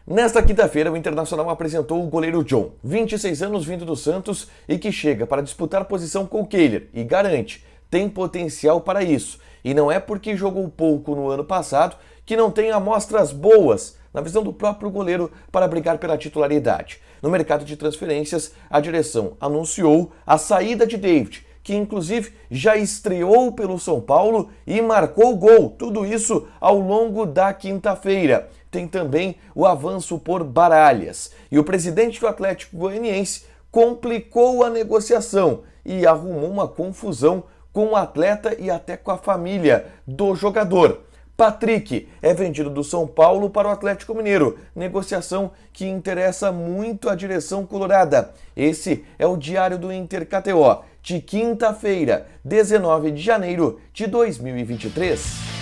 Nesta quinta-feira, o Internacional apresentou o goleiro John, 26 anos vindo do Santos e que chega para disputar posição com o Kehler e garante, tem potencial para isso. E não é porque jogou pouco no ano passado que não tem amostras boas, na visão do próprio goleiro, para brigar pela titularidade. No mercado de transferências, a direção anunciou a saída de David, que inclusive já estreou pelo São Paulo e marcou gol. Tudo isso ao longo da quinta-feira. Tem também o avanço por Baralhas. E o presidente do Atlético Goianiense complicou a negociação e arrumou uma confusão com o atleta e até com a família do jogador. Patrick é vendido do São Paulo para o Atlético Mineiro, negociação que interessa muito a direção colorada. Esse é o Diário do Inter KTO, de quinta-feira, 19 de janeiro de 2023.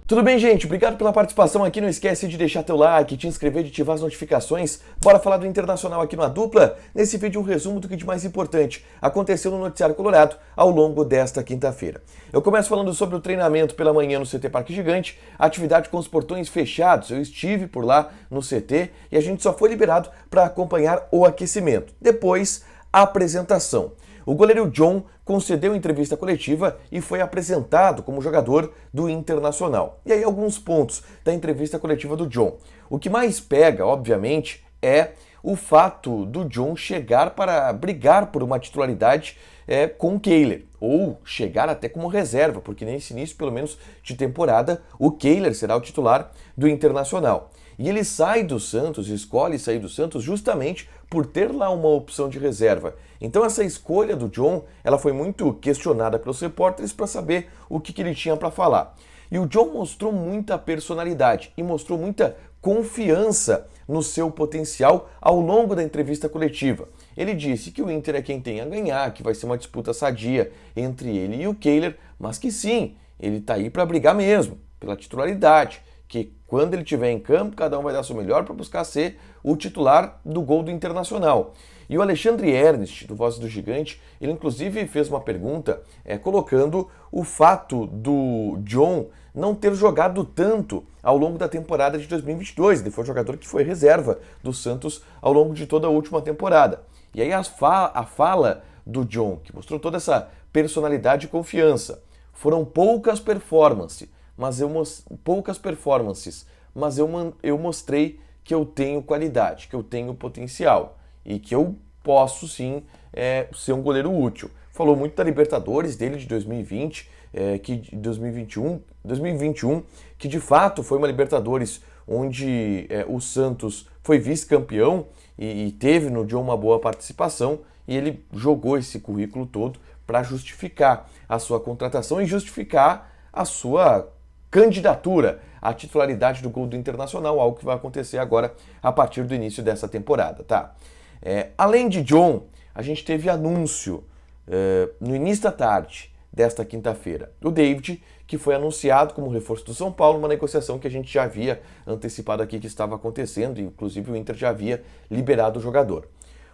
Tudo bem, gente? Obrigado pela participação aqui. Não esquece de deixar teu like, te inscrever, de ativar as notificações. Bora falar do Internacional aqui no A Dupla? Nesse vídeo, um resumo do que de mais importante aconteceu no noticiário colorado ao longo desta quinta-feira. Eu começo falando sobre o treinamento pela manhã no CT Parque Gigante, atividade com os portões fechados. Eu estive por lá no CT e a gente só foi liberado para acompanhar o aquecimento. Depois, a apresentação. O goleiro John concedeu entrevista coletiva e foi apresentado como jogador do Internacional. E aí alguns pontos da entrevista coletiva do John. O que mais pega, obviamente, é o fato do John chegar para brigar por uma titularidade com o Kehler, ou chegar até como reserva, porque nesse início, pelo menos, de temporada, o Kehler será o titular do Internacional. E ele sai do Santos, escolhe sair do Santos justamente por ter lá uma opção de reserva. Então essa escolha do John, ela foi muito questionada pelos repórteres para saber o que ele tinha para falar. E o John mostrou muita personalidade e mostrou muita confiança no seu potencial ao longo da entrevista coletiva. Ele disse que o Inter é quem tem a ganhar, que vai ser uma disputa sadia entre ele e o Kehler, mas que sim, ele está aí para brigar mesmo, pela titularidade, que quando ele estiver em campo, cada um vai dar o seu melhor para buscar ser o titular do gol do Internacional. E o Alexandre Ernest, do Voz do Gigante, ele inclusive fez uma pergunta colocando o fato do John não ter jogado tanto ao longo da temporada de 2022. Ele foi um jogador que foi reserva do Santos ao longo de toda a última temporada. E aí a fala do John, que mostrou toda essa personalidade e confiança. Foram poucas performances, mas eu mostrei que eu tenho qualidade, que eu tenho potencial e que eu posso sim ser um goleiro útil. Falou muito da Libertadores dele de 2020, de 2021, que de fato foi uma Libertadores onde o Santos foi vice-campeão e teve no John uma boa participação, e ele jogou esse currículo todo para justificar a sua contratação e justificar a sua candidatura à titularidade do gol do Internacional, algo que vai acontecer agora a partir do início dessa temporada, tá? Além de John, a gente teve anúncio no início da tarde desta quinta-feira. O David, que foi anunciado como reforço do São Paulo, uma negociação que a gente já havia antecipado aqui que estava acontecendo, e inclusive o Inter já havia liberado o jogador.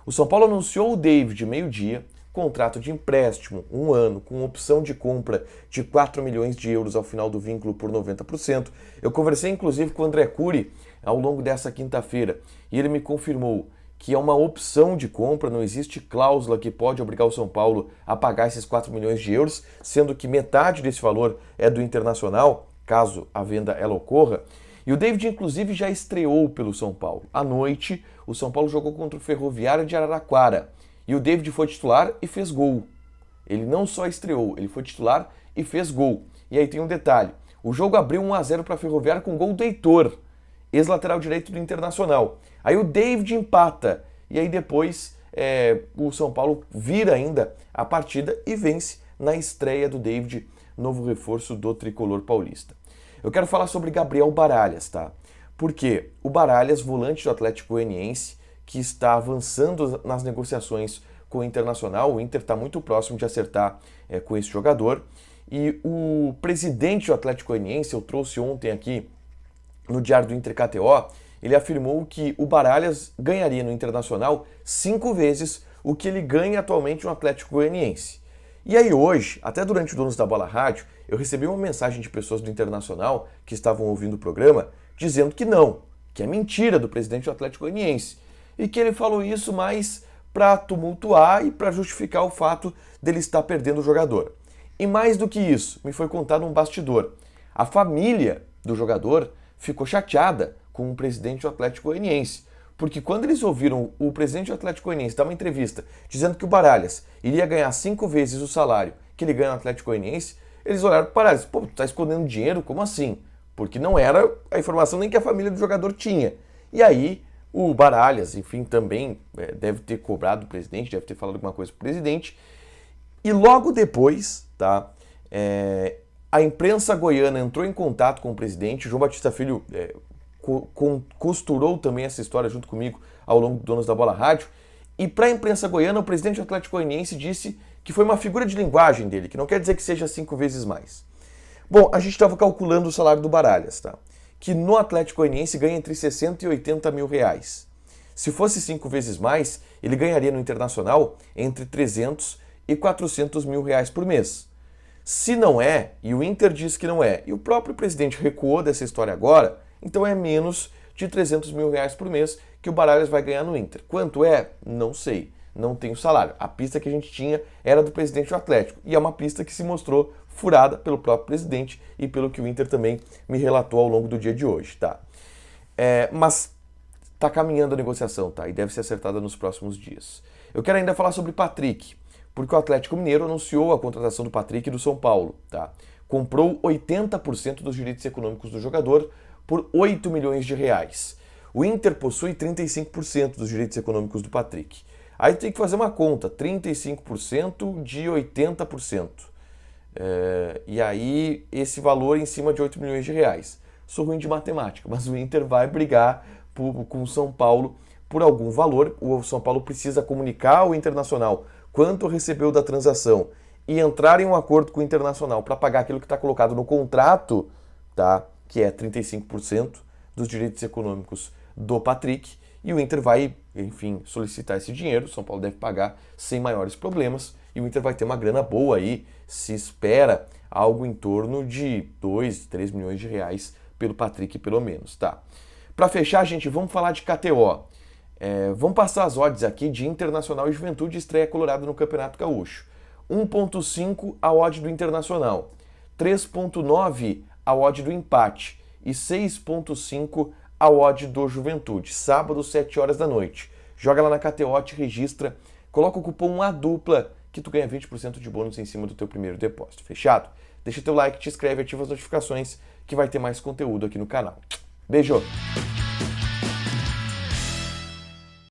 O São Paulo anunciou o David meio-dia, contrato de empréstimo, 1 ano, com opção de compra de 4 milhões de euros ao final do vínculo por 90%. Eu conversei inclusive com o André Curi ao longo dessa quinta-feira e ele me confirmou que é uma opção de compra, não existe cláusula que pode obrigar o São Paulo a pagar esses 4 milhões de euros, sendo que metade desse valor é do Internacional, caso a venda ela ocorra. E o David, inclusive, já estreou pelo São Paulo. À noite, o São Paulo jogou contra o Ferroviário de Araraquara. E o David foi titular e fez gol. Ele não só estreou, ele foi titular e fez gol. E aí tem um detalhe. O jogo abriu 1-0 para a Ferroviária com gol do Heitor, ex-lateral direito do Internacional. Aí o David empata. E aí depois o São Paulo vira ainda a partida e vence na estreia do David, novo reforço do tricolor paulista. Eu quero falar sobre Gabriel Baralhas, tá? Porque o Baralhas, volante do Atlético Goianiense, que está avançando nas negociações com o Internacional. O Inter está muito próximo de acertar com esse jogador. E o presidente do Atlético Goianiense, eu trouxe ontem aqui no Diário do Inter KTO, ele afirmou que o Baralhas ganharia no Internacional 5 vezes o que ele ganha atualmente no Atlético Goianiense. E aí hoje, até durante o Donos da Bola Rádio, eu recebi uma mensagem de pessoas do Internacional que estavam ouvindo o programa dizendo que não, que é mentira do presidente do Atlético Goianiense. E que ele falou isso mais para tumultuar e para justificar o fato dele estar perdendo o jogador. E mais do que isso, me foi contado um bastidor. A família do jogador ficou chateada com o presidente do Atlético Goianiense, porque quando eles ouviram o presidente do Atlético Goianiense dar uma entrevista dizendo que o Baralhas iria ganhar 5 vezes o salário que ele ganha no Atlético Goianiense, eles olharam para o Baralhas, pô, tu tá escondendo dinheiro? Como assim? Porque não era a informação nem que a família do jogador tinha. E aí o Baralhas, enfim, também deve ter cobrado do presidente, deve ter falado alguma coisa pro presidente. E logo depois, tá, a imprensa goiana entrou em contato com o presidente, João Batista Filho costurou também essa história junto comigo ao longo do Donos da Bola Rádio. E para a imprensa goiana, o presidente do Atlético Goianiense disse que foi uma figura de linguagem dele, que não quer dizer que seja 5 vezes mais. Bom, a gente estava calculando o salário do Baralhas, tá? Que no Atlético Goianiense ganha entre 60 e 80 mil reais. Se fosse 5 vezes mais, ele ganharia no Internacional entre 300 e 400 mil reais por mês. Se não é, e o Inter diz que não é, e o próprio presidente recuou dessa história agora, então é menos de 300 mil reais por mês que o Baralhas vai ganhar no Inter. Quanto é? Não sei. Não tenho salário. A pista que a gente tinha era do presidente do Atlético. E é uma pista que se mostrou furada pelo próprio presidente e pelo que o Inter também me relatou ao longo do dia de hoje, tá? Mas tá caminhando a negociação, tá? E deve ser acertada nos próximos dias. Eu quero ainda falar sobre Patrick, porque o Atlético Mineiro anunciou a contratação do Patrick do São Paulo, tá? Comprou 80% dos direitos econômicos do jogador por 8 milhões de reais. O Inter possui 35% dos direitos econômicos do Patrick. Aí tem que fazer uma conta, 35% de 80%. E aí esse valor em cima de 8 milhões de reais. Sou ruim de matemática, mas o Inter vai brigar com o São Paulo por algum valor. O São Paulo precisa comunicar ao Internacional quanto recebeu da transação e entrar em um acordo com o Internacional para pagar aquilo que está colocado no contrato, tá? Que é 35% dos direitos econômicos do Patrick, e o Inter vai, enfim, solicitar esse dinheiro, o São Paulo deve pagar sem maiores problemas, e o Inter vai ter uma grana boa aí, se espera algo em torno de 2, 3 milhões de reais pelo Patrick, pelo menos, tá? Para fechar, gente, vamos falar de KTO. Vamos passar as odds aqui de Internacional e Juventude estreia Colorado no Campeonato Gaúcho. 1.5 a odd do Internacional, 3.9 a odd do empate e 6.5 a odd do Juventude. Sábado, 7 horas da noite. Joga lá na KTO, te registra, coloca o cupom ADUPLA que tu ganha 20% de bônus em cima do teu primeiro depósito. Fechado? Deixa teu like, te inscreve, ativa as notificações que vai ter mais conteúdo aqui no canal. Beijo!